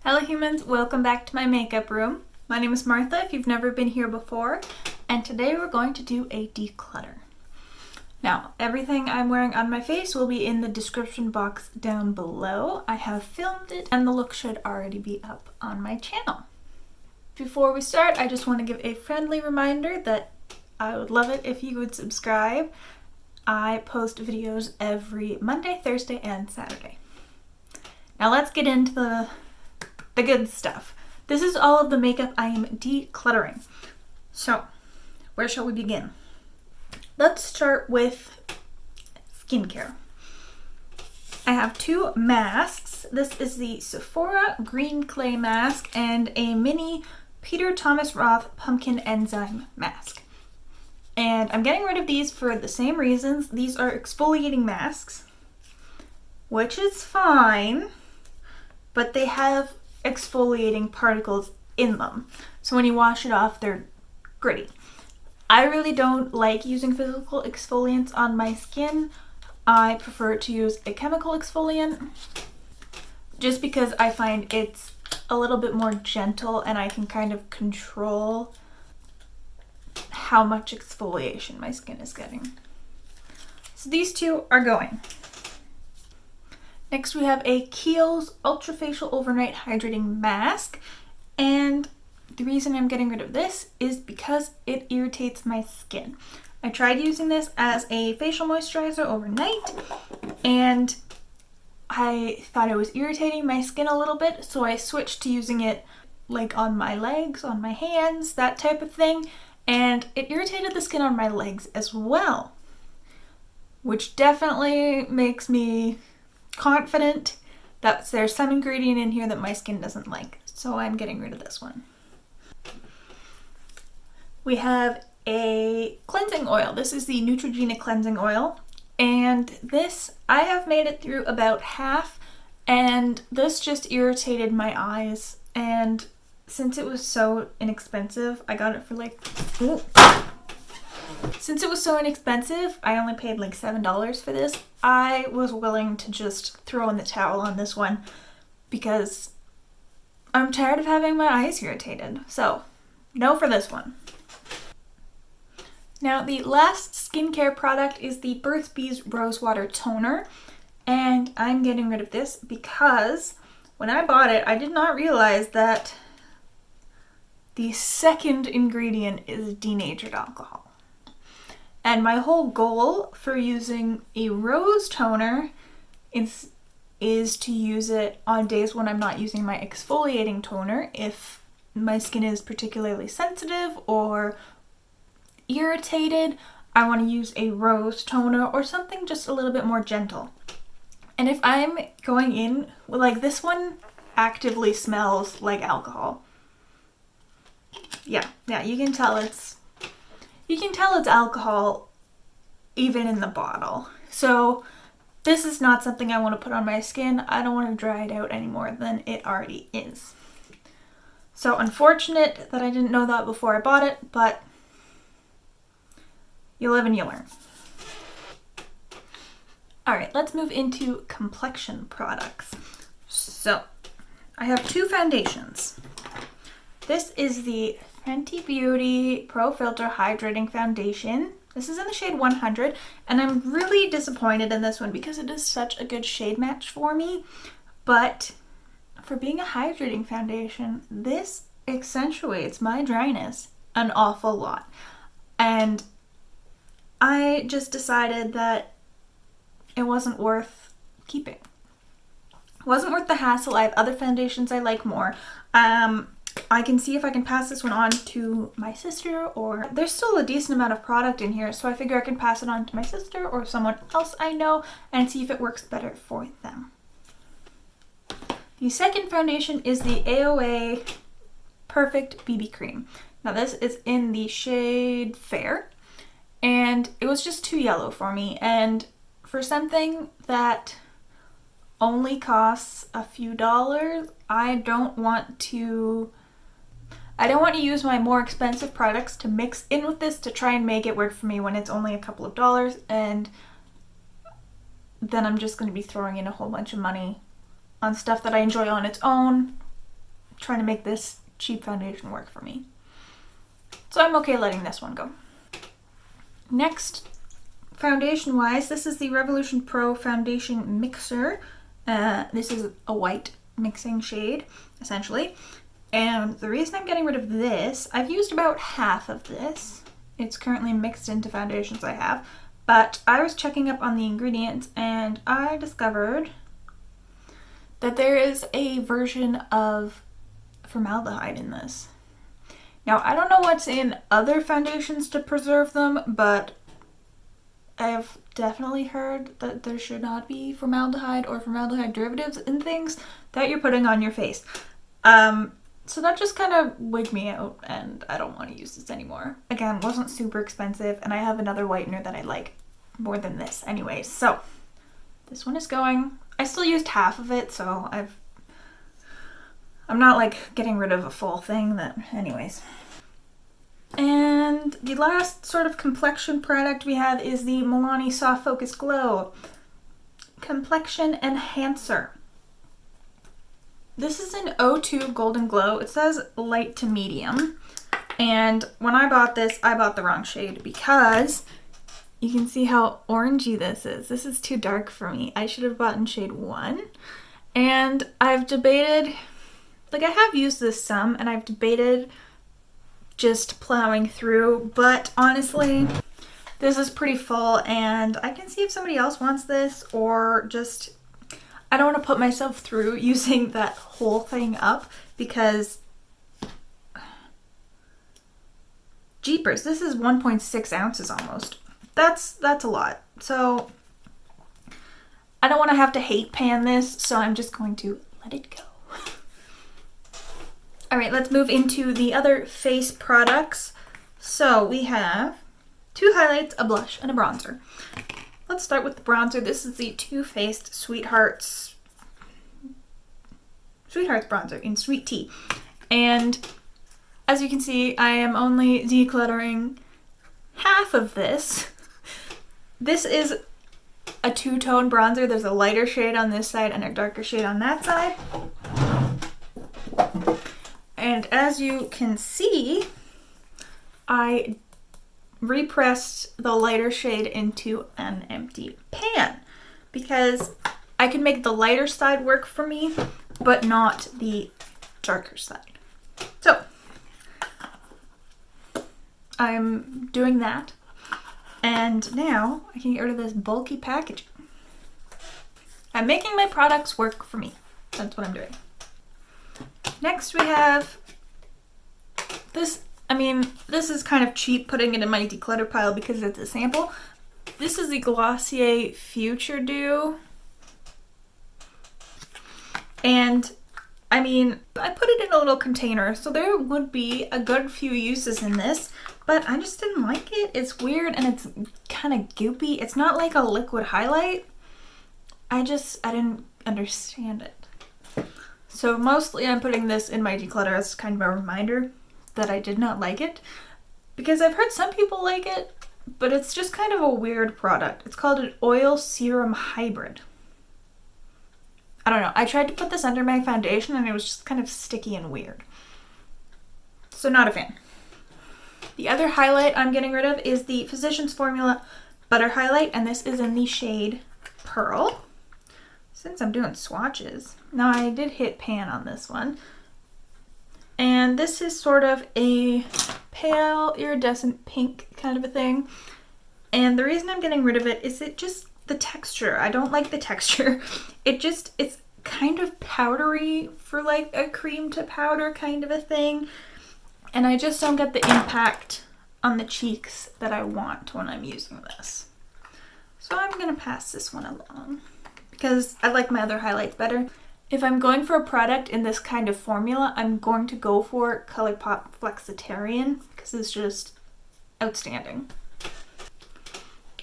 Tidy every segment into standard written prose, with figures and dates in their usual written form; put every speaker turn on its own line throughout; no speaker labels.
Hello humans, welcome back to my makeup room. My name is Martha if you've never been here before, and today we're going to do a declutter. Now, everything I'm wearing on my face will be in the description box down below. I have filmed it and the look should already be up on my channel. Before we start, I just want to give a friendly reminder that I would love it if you would subscribe. I post videos every Monday, Thursday, and Saturday. Now let's get into the good stuff. This is all of the makeup I am decluttering. So, where shall we begin? Let's start with skincare. I have two masks. This is the Sephora Green Clay Mask and a mini Peter Thomas Roth Pumpkin Enzyme Mask. And I'm getting rid of these for the same reasons. These are exfoliating masks, which is fine, but they have exfoliating particles in them. So when you wash it off, they're gritty. I really don't like using physical exfoliants on my skin. I prefer to use a chemical exfoliant just because I find it's a little bit more gentle and I can kind of control how much exfoliation my skin is getting. So these two are going. Next we have a Kiehl's Ultra Facial Overnight Hydrating Mask, and the reason I'm getting rid of this is because it irritates my skin. I tried using this as a facial moisturizer overnight and I thought it was irritating my skin a little bit, so I switched to using it like on my legs, on my hands, that type of thing, and it irritated the skin on my legs as well, which definitely makes me confident that there's some ingredient in here that my skin doesn't like, so I'm getting rid of this one. We have a cleansing oil. This is the Neutrogena cleansing oil, and this, I have made it through about half, and this just irritated my eyes, and since it was so inexpensive, I got it for like, since it was so inexpensive, I only paid like $7 for this. I was willing to just throw in the towel on this one because I'm tired of having my eyes irritated. So, no for this one. Now, the last skincare product is the Burt's Bees Rose Water Toner, and I'm getting rid of this because when I bought it, I did not realize that the second ingredient is denatured alcohol. And my whole goal for using a rose toner is to use it on days when I'm not using my exfoliating toner. If my skin is particularly sensitive or irritated, I want to use a rose toner or something just a little bit more gentle. And if I'm going in, like this one actively smells like alcohol. Yeah, you can tell it's alcohol even in the bottle. So this is not something I want to put on my skin. I don't want to dry it out any more than it already is. So unfortunate that I didn't know that before I bought it, but you live and you learn. Alright, let's move into complexion products. So, I have two foundations. This is the Fenty Beauty Pro Filter Hydrating Foundation. This is in the shade 100, and I'm really disappointed in this one because it is such a good shade match for me. But for being a hydrating foundation, this accentuates my dryness an awful lot. And I just decided that it wasn't worth keeping. It wasn't worth the hassle. I have other foundations I like more. I can see if I can pass this one on to my sister, or there's still a decent amount of product in here, so I figure I can pass it on to my sister or someone else I know and see if it works better for them. The second foundation is the AOA Perfect BB Cream. Now this is in the shade Fair, and it was just too yellow for me, and for something that only costs a few dollars, I don't want to use my more expensive products to mix in with this to try and make it work for me when it's only a couple of dollars, and then I'm just going to be throwing in a whole bunch of money on stuff that I enjoy on its own trying to make this cheap foundation work for me. So I'm okay letting this one go. Next, foundation-wise, this is the Revolution Pro Foundation Mixer. This is a white mixing shade, essentially. And the reason I'm getting rid of this, I've used about half of this. It's currently mixed into foundations I have. But I was checking up on the ingredients and I discovered that there is a version of formaldehyde in this. Now, I don't know what's in other foundations to preserve them, but I've definitely heard that there should not be formaldehyde or formaldehyde derivatives in things that you're putting on your face. So that just kind of wigged me out and I don't want to use this anymore. Again, wasn't super expensive and I have another whitener that I like more than this anyway. So this one is going. I still used half of it, so I'm not like getting rid of a full thing that, anyways. And the last sort of complexion product we have is the Milani Soft Focus Glow Complexion Enhancer. This is an O2 Golden Glow. It says light to medium. And when I bought this, I bought the wrong shade because you can see how orangey this is. This is too dark for me. I should have bought in shade 1. And I've debated, like I have used this some and I've debated just plowing through, but honestly, this is pretty full and I can see if somebody else wants this or just, I don't want to put myself through using that whole thing up because jeepers, this is 1.6 ounces almost. That's a lot. So I don't want to have to hate pan this, so I'm just going to let it go. All right, let's move into the other face products. So we have 2 highlights, a blush, and a bronzer. Let's start with the bronzer. This is the Too Faced Sweethearts bronzer in Sweet Tea. And as you can see, I am only decluttering half of this. This is a 2-tone bronzer. There's a lighter shade on this side and a darker shade on that side. And as you can see, I repressed the lighter shade into an empty pan because I can make the lighter side work for me, but not the darker side. So I'm doing that. And now I can get rid of this bulky packaging. I'm making my products work for me. That's what I'm doing. Next we have this. I mean, this is kind of cheap putting it in my declutter pile because it's a sample. This is the Glossier Future Dew. And I mean, I put it in a little container, so there would be a good few uses in this, but I just didn't like it. It's weird and it's kind of goopy. It's not like a liquid highlight. I didn't understand it. So mostly I'm putting this in my declutter as kind of a reminder that I did not like it, because I've heard some people like it, but it's just kind of a weird product. It's called an oil serum hybrid. I don't know. I tried to put this under my foundation and it was just kind of sticky and weird. So not a fan. The other highlight I'm getting rid of is the Physicians Formula Butter Highlight, and this is in the shade Pearl. Since I'm doing swatches, now I did hit pan on this one. And this is sort of a pale iridescent pink kind of a thing. And the reason I'm getting rid of it is the texture. I don't like the texture. It's kind of powdery for like a cream to powder kind of a thing. And I just don't get the impact on the cheeks that I want when I'm using this. So I'm gonna pass this one along because I like my other highlights better. If I'm going for a product in this kind of formula, I'm going to go for ColourPop Flexitarian because it's just outstanding.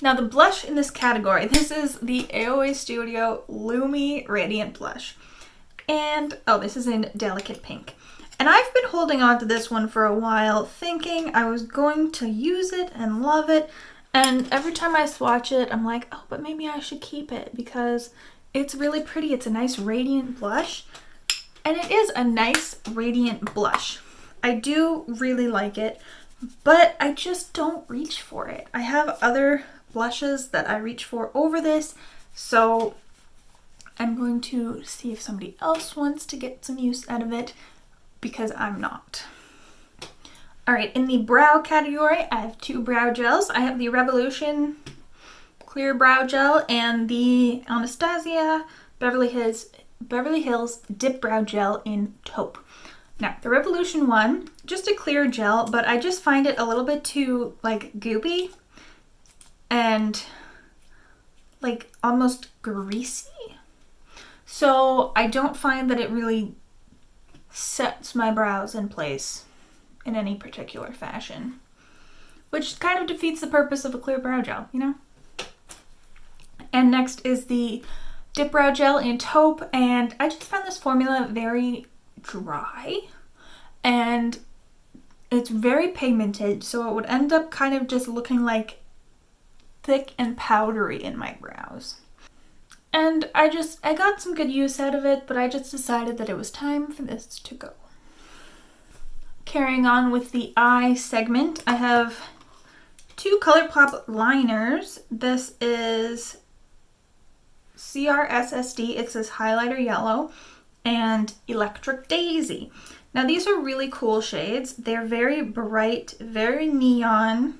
Now the blush in this category, this is the AOA Studio Lumi Radiant Blush. And, oh, this is in Delicate Pink. And I've been holding on to this one for a while, thinking I was going to use it and love it. And every time I swatch it, I'm like, oh, but maybe I should keep it because it's really pretty. It's a nice radiant blush. And it is a nice radiant blush. I do really like it, but I just don't reach for it. I have other blushes that I reach for over this, so I'm going to see if somebody else wants to get some use out of it, because I'm not. Alright, in the brow category, I have two brow gels. I have the Revolution Clear Brow Gel and the Anastasia Beverly Hills Dip Brow Gel in Taupe. Now, the Revolution one, just a clear gel, but I just find it a little bit too, like, goopy and, like, almost greasy. So I don't find that it really sets my brows in place in any particular fashion, which kind of defeats the purpose of a clear brow gel, you know? And next is the Dip Brow Gel in Taupe, and I just found this formula very dry, and it's very pigmented, so it would end up kind of just looking like thick and powdery in my brows. And I got some good use out of it, but I just decided that it was time for this to go. Carrying on with the eye segment, I have two ColourPop liners. This is CRSSD, it says Highlighter Yellow, and Electric Daisy. Now these are really cool shades. They're very bright, very neon,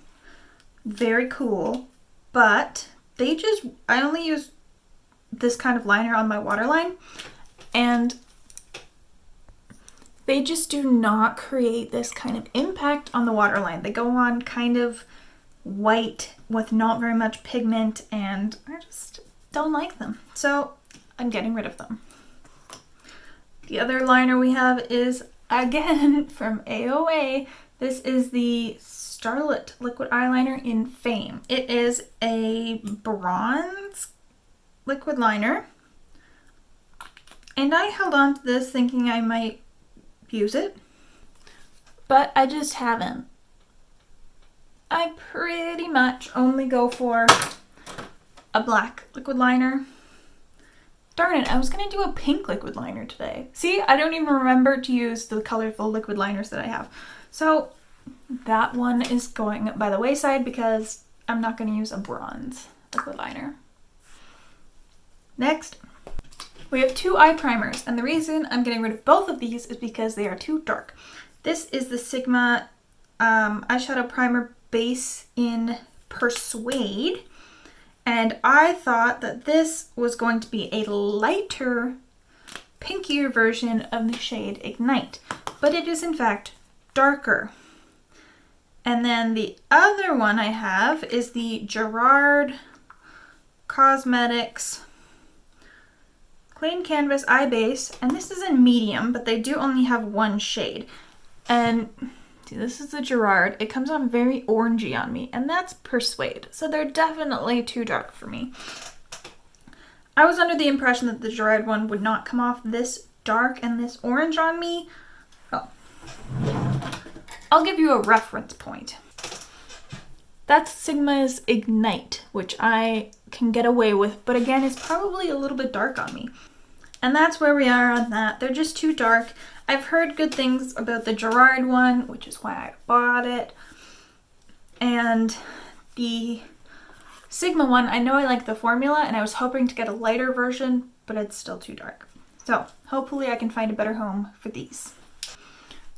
very cool, but I only use this kind of liner on my waterline, and they just do not create this kind of impact on the waterline. They go on kind of white with not very much pigment, and I just don't like them. So I'm getting rid of them. The other liner we have is, again, from AOA. This is the Starlit Liquid Eyeliner in Fame. It is a bronze liquid liner, and I held on to this thinking I might use it, but I just haven't. I pretty much only go for a black liquid liner. Darn it, I was gonna do a pink liquid liner today. See, I don't even remember to use the colorful liquid liners that I have. So that one is going by the wayside because I'm not gonna use a bronze liquid liner. Next, we have two eye primers, and the reason I'm getting rid of both of these is because they are too dark. This is the Sigma eyeshadow primer base in Persuade, and I thought that this was going to be a lighter, pinkier version of the shade Ignite, but it is in fact darker. And then the other one I have is the Gerard Cosmetics Plain Canvas Eye Base, and this is in medium, but they do only have one shade. And see, this is the Gerard. It comes on very orangey on me, and that's Persuade, so they're definitely too dark for me. I was under the impression that the Gerard one would not come off this dark and this orange on me. Oh, I'll give you a reference point. That's Sigma's Ignite, which I can get away with, but again, it's probably a little bit dark on me. And that's where we are on that. They're just too dark. I've heard good things about the Gerard one, which is why I bought it. And the Sigma one, I know I like the formula, and I was hoping to get a lighter version, but it's still too dark. So hopefully I can find a better home for these.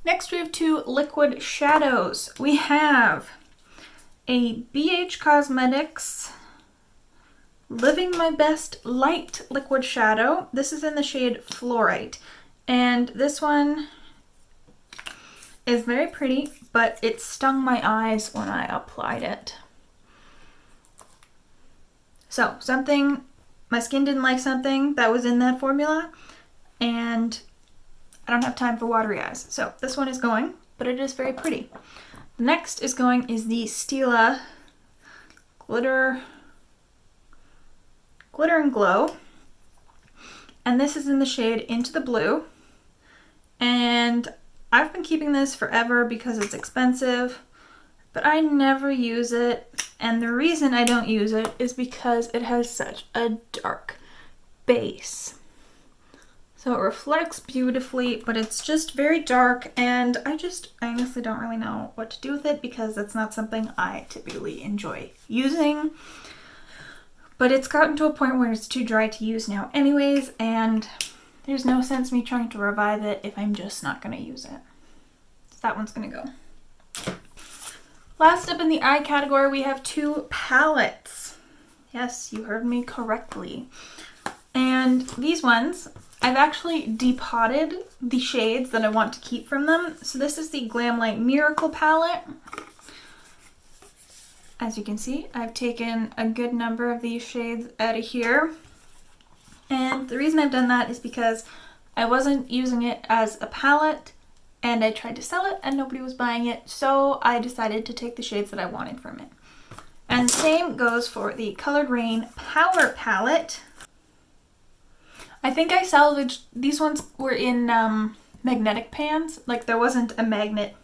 Next, we have two liquid shadows. We have a BH Cosmetics Living My Best Light Liquid Shadow. This is in the shade Fluorite. And this one is very pretty, but it stung my eyes when I applied it. So my skin didn't like something that was in that formula, and I don't have time for watery eyes. So this one is going, but it is very pretty. The next is going is the Stila Glitter and Glow. And this is in the shade Into the Blue. And I've been keeping this forever because it's expensive, but I never use it. And the reason I don't use it is because it has such a dark base. So it reflects beautifully, but it's just very dark, and I honestly don't really know what to do with it because it's not something I typically enjoy using. But it's gotten to a point where it's too dry to use now anyways, and there's no sense me trying to revive it if I'm just not going to use it. So that one's going to go. Last up in the eye category, we have 2 palettes. Yes, you heard me correctly. And these ones, I've actually depotted the shades that I want to keep from them. So this is the Glamlight Miracle palette. As you can see, I've taken a good number of these shades out of here. And the reason I've done that is because I wasn't using it as a palette and I tried to sell it and nobody was buying it. So I decided to take the shades that I wanted from it. And same goes for the Colored Rain Power palette. I think I salvaged, these ones were in magnetic pans, like there wasn't a magnet.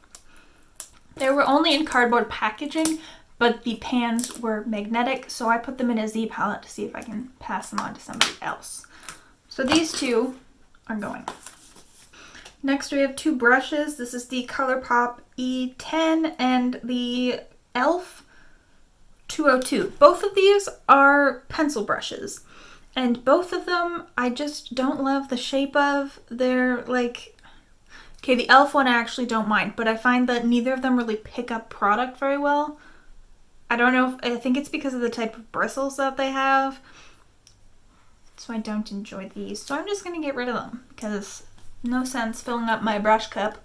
They were only in cardboard packaging, but the pans were magnetic, so I put them in a Z palette to see if I can pass them on to somebody else. So these 2 are going. Next we have 2 brushes. This is the ColourPop E10 and the e.l.f. 202. Both of these are pencil brushes. And both of them, I just don't love the shape of. They're like, okay, the e.l.f. one I actually don't mind, but I find that neither of them really pick up product very well. I don't know, I think it's because of the type of bristles that they have. So I don't enjoy these. So I'm just going to get rid of them because no sense filling up my brush cup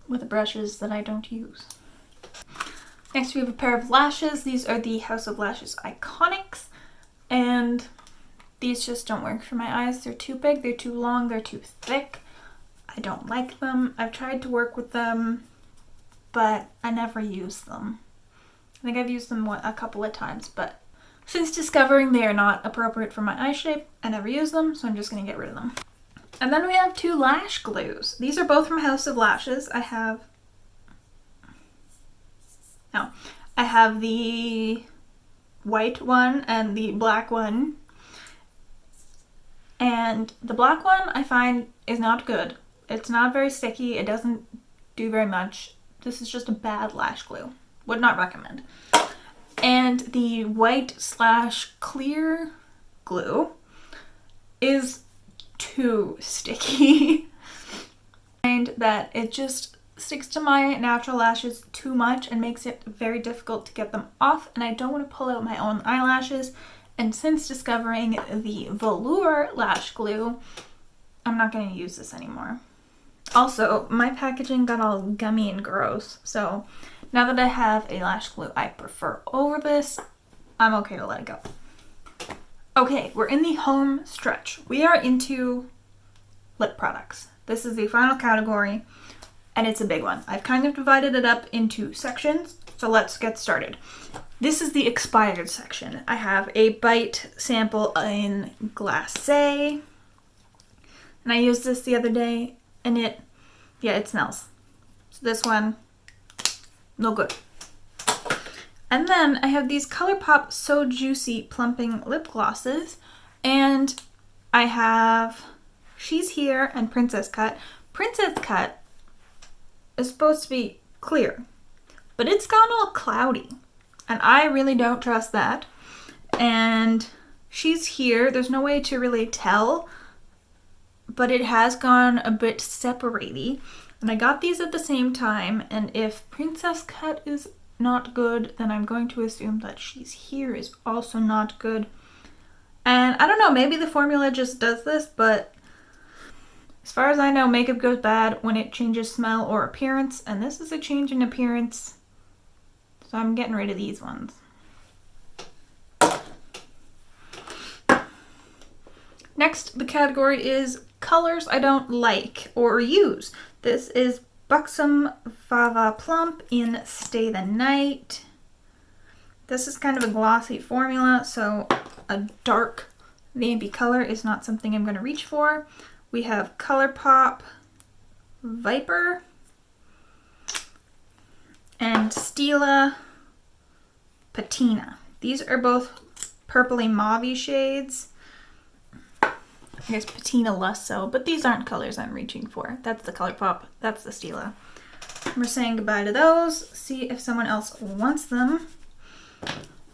with brushes that I don't use. Next we have a pair of lashes. These are the House of Lashes Iconics. And these just don't work for my eyes. They're too big, they're too long, they're too thick. I don't like them. I've tried to work with them, but I never use them. I think I've used them a couple of times, but since discovering they are not appropriate for my eye shape, I never use them, so I'm just going to get rid of them. And then we have 2 lash glues. These are both from House of Lashes. I have the white one and the black one. And the black one I find is not good. It's not very sticky. It doesn't do very much. This is just a bad lash glue. Would not recommend. And the white/clear glue is too sticky. And that it just sticks to my natural lashes too much and makes it very difficult to get them off. And I don't want to pull out my own eyelashes. And since discovering the velour lash glue, I'm not going to use this anymore. Also, my packaging got all gummy and gross, so now that I have a lash glue I prefer over this, I'm okay to let it go. Okay, we're in the home stretch. We are into lip products. This is the final category, and it's a big one. I've kind of divided it up into sections, so let's get started. This is the expired section. I have a Bite sample in Glacé, and I used this the other day, and it smells. So this one, no good. And then I have these ColourPop So Juicy Plumping Lip Glosses, and I have She's Here and Princess Cut. Princess Cut is supposed to be clear, but it's gone all cloudy, and I really don't trust that. And She's Here, there's no way to really tell, but it has gone a bit separated. And I got these at the same time, and if Princess Cut is not good, then I'm going to assume that She's Here is also not good. And I don't know, maybe the formula just does this, but as far as I know, makeup goes bad when it changes smell or appearance, and this is a change in appearance, so I'm getting rid of these ones. Next, the category is colors I don't like or use. This is Buxom Fava Plump in Stay the Night. This is kind of a glossy formula, so a dark vampy color is not something I'm going to reach for. We have ColourPop Viper and Stila Patina. These are both purpley mauve shades. I guess patina less so, but these aren't colors I'm reaching for. That's the ColourPop, that's the Stila. We're saying goodbye to those. See if someone else wants them.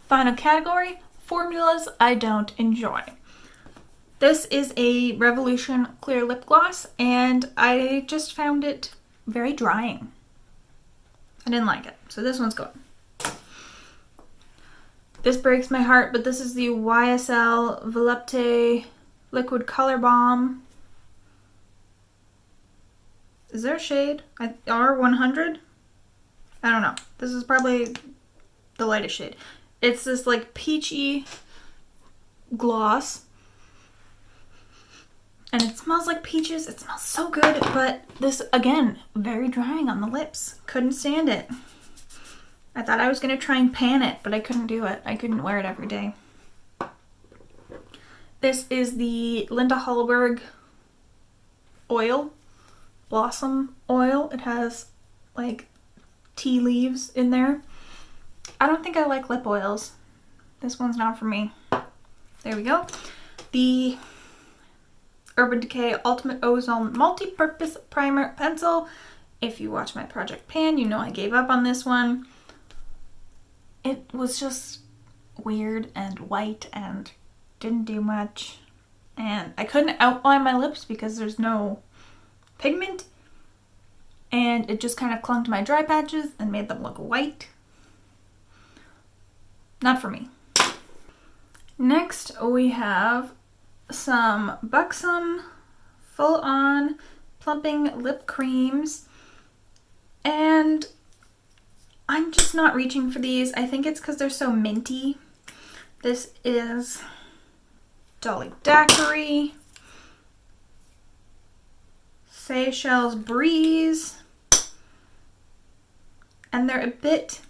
Final category, formulas I don't enjoy. This is a Revolution clear lip gloss, and I just found it very drying. I didn't like it, so this one's going. This breaks my heart, but this is the YSL Volupte Liquid Color Balm. Is there a shade? R100? I don't know. This is probably the lightest shade. It's this like peachy gloss. And it smells like peaches. It smells so good, but this, again, very drying on the lips. Couldn't stand it. I thought I was going to try and pan it, but I couldn't do it. I couldn't wear it every day. This is the Linda Hallberg oil, blossom oil. It has like tea leaves in there. I don't think I like lip oils. This one's not for me. There we go. The Urban Decay Ultimate Ozone Multi-Purpose Primer Pencil. If you watch my Project Pan, you know I gave up on this one. It was just weird and white and didn't do much. And I couldn't outline my lips because there's no pigment. And it just kind of clung to my dry patches and made them look white. Not for me. Next, we have some Buxom full-on plumping lip creams, and I'm just not reaching for these. I think it's because they're so minty. This is Dolly Daiquiri, Seychelles Breeze, and they're a bit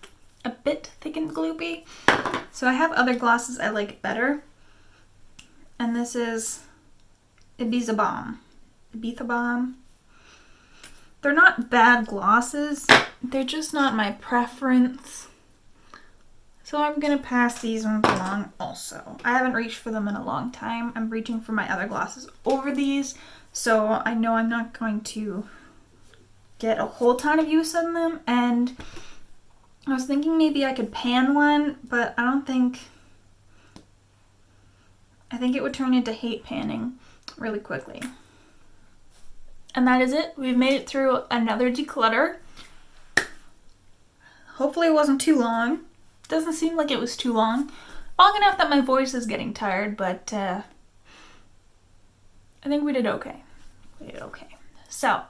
thick and gloopy. So I have other glosses I like better. And this is Ibiza Balm. Ibiza Balm. They're not bad glosses. They're just not my preference. So I'm going to pass these ones along also. I haven't reached for them in a long time. I'm reaching for my other glosses over these. So I know I'm not going to get a whole ton of use on them. And I was thinking maybe I could pan one, but I don't think... I think it would turn into hate panning really quickly. And that is it. We've made it through another declutter. Hopefully it wasn't too long. Doesn't seem like it was too long. Long enough that my voice is getting tired, but I think we did okay. So,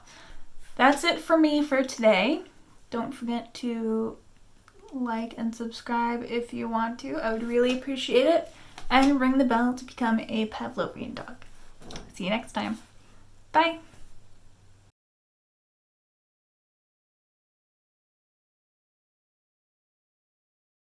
that's it for me for today. Don't forget to like and subscribe if you want to. I would really appreciate it. And ring the bell to become a Pavlovian dog. See you next time. Bye!